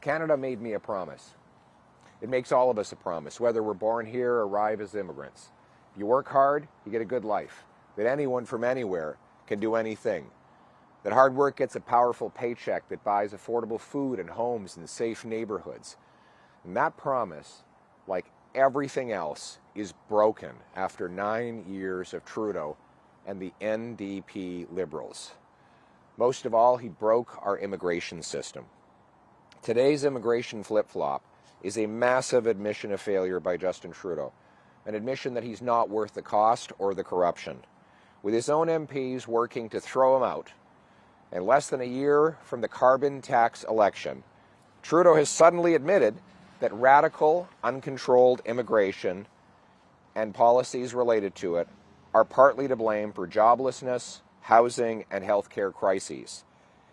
Canada made me a promise. It makes all of us a promise, whether we're born here or arrive as immigrants. If you work hard, you get a good life. That anyone from anywhere can do anything. That hard work gets a powerful paycheck that buys affordable food and homes in safe neighborhoods. And that promise, like everything else, is broken after 9 years of Trudeau and the NDP Liberals. Most of all, he broke our immigration system. Today's immigration flip-flop is a massive admission of failure by Justin Trudeau, an admission that he's not worth the cost or the corruption. With his own MPs working to throw him out, and less than a year from the carbon tax election, Trudeau has suddenly admitted that radical, uncontrolled immigration and policies related to it are partly to blame for joblessness, housing, and healthcare crises.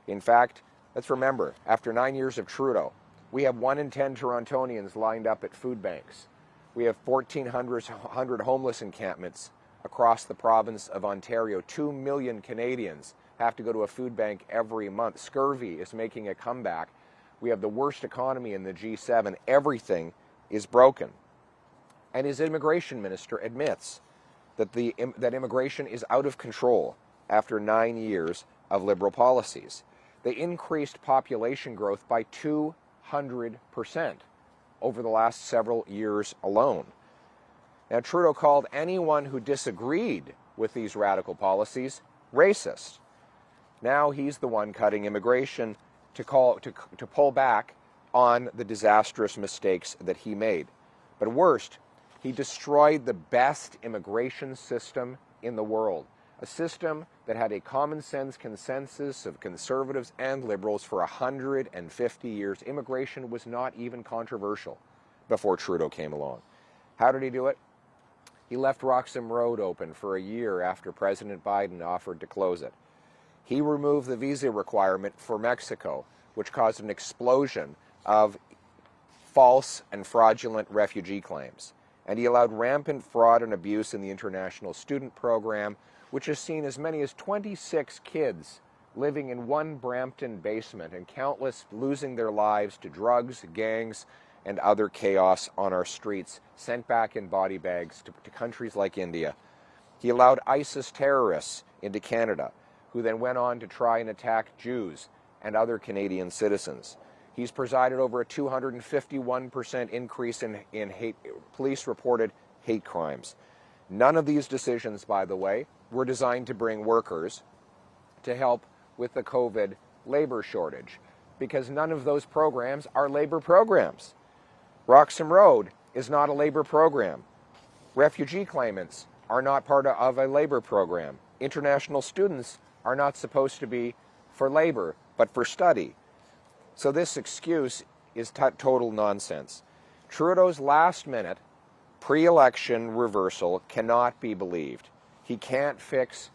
In fact, let's remember, after 9 years of Trudeau, we have 1 in 10 Torontonians lined up at food banks. We have 1,400 homeless encampments across the province of Ontario. 2 million Canadians have to go to a food bank every month. Scurvy is making a comeback. We have the worst economy in the G7. Everything is broken. And his immigration minister admits that that immigration is out of control after 9 years of Liberal policies. They increased population growth by 200% over the last several years alone. Now, Trudeau called anyone who disagreed with these radical policies racist. Now he's the one cutting immigration to pull back on the disastrous mistakes that he made. But worst, he destroyed the best immigration system in the world, a system that had a common sense consensus of conservatives and liberals for 150 years. Immigration was not even controversial before Trudeau came along. How did he do it? He left Roxham Road open for a year after President Biden offered to close it. He removed the visa requirement for Mexico, which caused an explosion of false and fraudulent refugee claims. And he allowed rampant fraud and abuse in the international student program, which has seen as many as 26 kids living in one Brampton basement and countless losing their lives to drugs, gangs, and other chaos on our streets, sent back in body bags to countries like India. He allowed ISIS terrorists into Canada, who then went on to try and attack Jews and other Canadian citizens. He's presided over a 251% increase in police-reported hate crimes. None of these decisions, by the way, were designed to bring workers to help with the COVID labor shortage, because none of those programs are labor programs. Roxham Road is not a labor program. Refugee claimants are not part of a labor program. International students are not supposed to be for labor, but for study. So this excuse is total nonsense. Trudeau's last-minute, pre-election reversal cannot be believed. He can't fix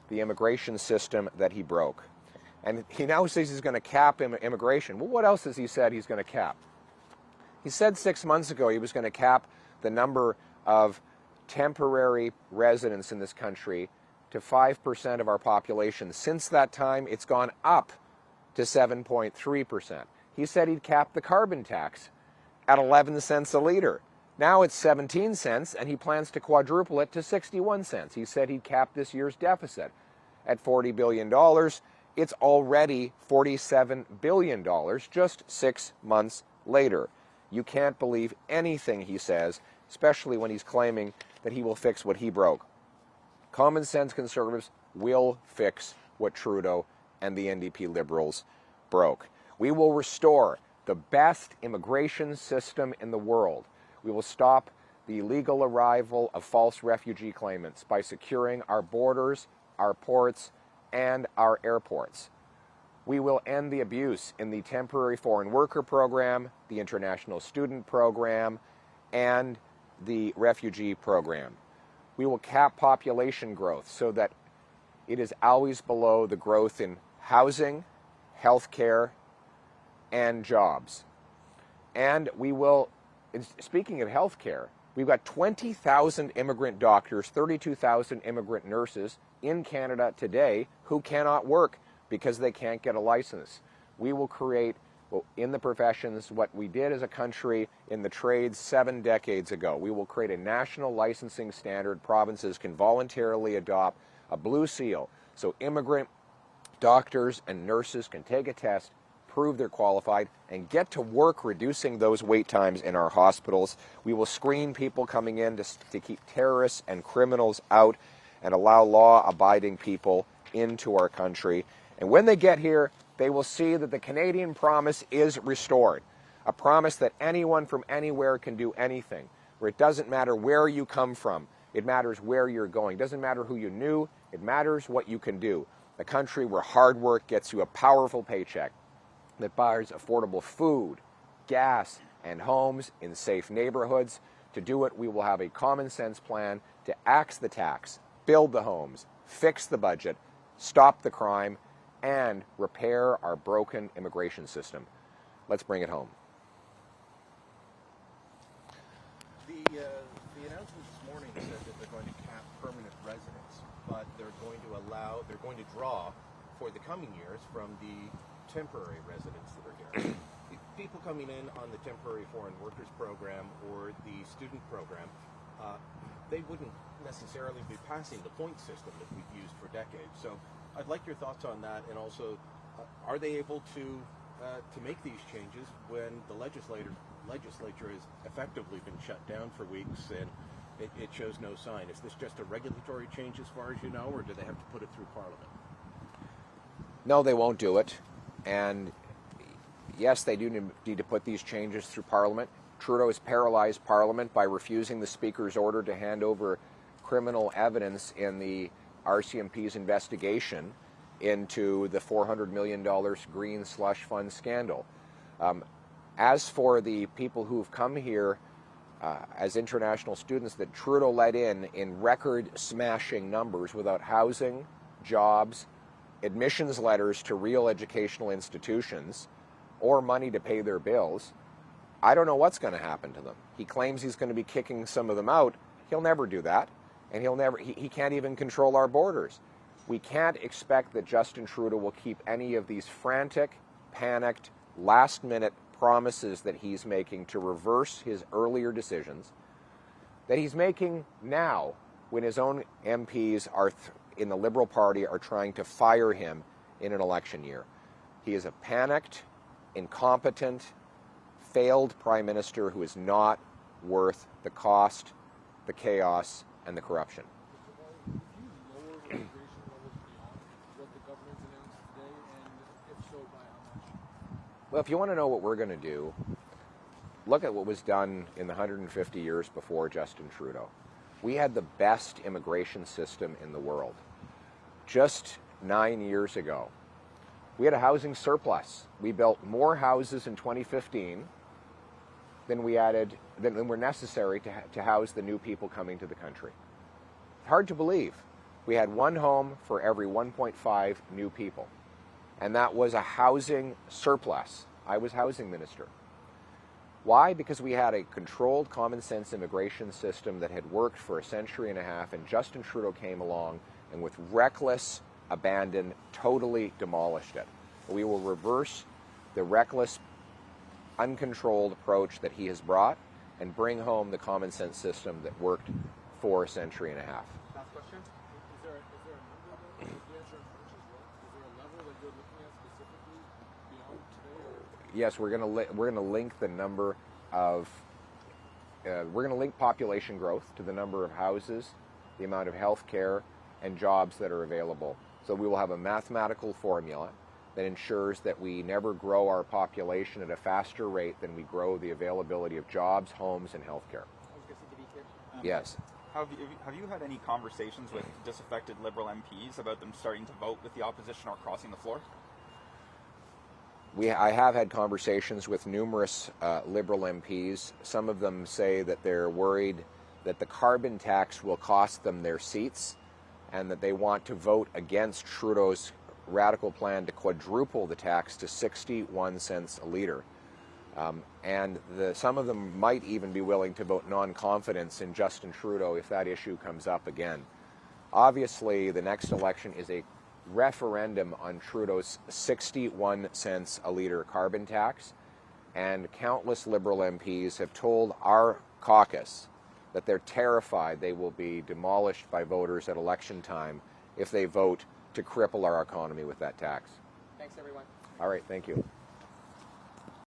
the immigration system that he broke. And he now says he's going to cap immigration. Well, what else has he said he's going to cap? He said 6 months ago he was going to cap the number of temporary residents in this country to 5% of our population. Since that time, it's gone up to 7.3%. He said he'd cap the carbon tax at 11 cents a litre. Now it's 17 cents, and he plans to quadruple it to 61 cents. He said he'd cap this year's deficit at $40 billion. It's already $47 billion just 6 months later. You can't believe anything he says, especially when he's claiming that he will fix what he broke. Common sense conservatives will fix what Trudeau and the NDP Liberals broke. We will restore the best immigration system in the world. We will stop the illegal arrival of false refugee claimants by securing our borders, our ports, and our airports. We will end the abuse in the temporary foreign worker program, the international student program, and the refugee program. We will cap population growth so that it is always below the growth in housing, healthcare, and jobs. And we will, speaking of healthcare, we've got 20,000 immigrant doctors, 32,000 immigrant nurses in Canada today who cannot work because they can't get a license. We will create in the professions, what we did as a country in the trades 7 decades ago. We will create a national licensing standard. Provinces can voluntarily adopt a blue seal, so immigrant doctors and nurses can take a test, prove they're qualified, and get to work reducing those wait times in our hospitals. We will screen people coming in to keep terrorists and criminals out and allow law-abiding people into our country. And when they get here, they will see that the Canadian promise is restored, a promise that anyone from anywhere can do anything, where it doesn't matter where you come from, it matters where you're going. It doesn't matter who you knew, it matters what you can do. A country where hard work gets you a powerful paycheck, that buys affordable food, gas, and homes in safe neighborhoods. To do it, we will have a common sense plan to axe the tax, build the homes, fix the budget, stop the crime, and repair our broken immigration system. Let's bring it home. The announcement this morning said that they're going to cap permanent residents, but they're going to draw for the coming years from the temporary residents that are here. People coming in on the temporary foreign workers program or the student program, they wouldn't necessarily be passing the point system that we've used for decades. So I'd like your thoughts on that, and also, are they able to make these changes when the legislature has effectively been shut down for weeks and it shows no sign? Is this just a regulatory change as far as you know, or do they have to put it through Parliament? No, they won't do it. And yes, they do need to put these changes through Parliament. Trudeau has paralyzed Parliament by refusing the Speaker's order to hand over criminal evidence in the RCMP's investigation into the $400 million green slush fund scandal. As for the people who've come here as international students that Trudeau let in record-smashing numbers without housing, jobs, admissions letters to real educational institutions, or money to pay their bills, I don't know what's going to happen to them. He claims he's going to be kicking some of them out. He'll never do that, and he can't even control our borders. We can't expect that Justin Trudeau will keep any of these frantic, panicked, last-minute promises that he's making to reverse his earlier decisions, that he's making now when his own MPs in the Liberal Party are trying to fire him in an election year. He is a panicked, incompetent, failed Prime Minister who is not worth the cost, the chaos, and the corruption. Well, if you want to know what we're going to do, look at what was done in the 150 years before Justin Trudeau. We had the best immigration system in the world. Just 9 years ago, we had a housing surplus. We built more houses in 2015 than were necessary to house the new people coming to the country. Hard to believe. We had one home for every 1.5 new people. And that was a housing surplus. I was housing minister. Why? Because we had a controlled, common sense immigration system that had worked for a century and a half, and Justin Trudeau came along and with reckless abandon totally demolished it. We will reverse the reckless, uncontrolled approach that he has brought and bring home the common sense system that worked for a century and a half. Last question. Is there a number that you answer in March as well? Is there a level that you're looking at specifically beyond today? Or? Yes, we're going to link the number of we're going to link population growth to the number of houses, the amount of health care, and jobs that are available. So we will have a mathematical formula that ensures that we never grow our population at a faster rate than we grow the availability of jobs, homes, and health care. Yes. Have you had any conversations with disaffected Liberal MPs about them starting to vote with the opposition or crossing the floor? I have had conversations with numerous Liberal MPs. Some of them say that they're worried that the carbon tax will cost them their seats and that they want to vote against Trudeau's radical plan to quadruple the tax to 61 cents a litre. And some of them might even be willing to vote non-confidence in Justin Trudeau if that issue comes up again. Obviously, the next election is a referendum on Trudeau's 61 cents a litre carbon tax, and countless Liberal MPs have told our caucus that they're terrified they will be demolished by voters at election time if they vote to cripple our economy with that tax. Thanks, everyone. All right, thank you.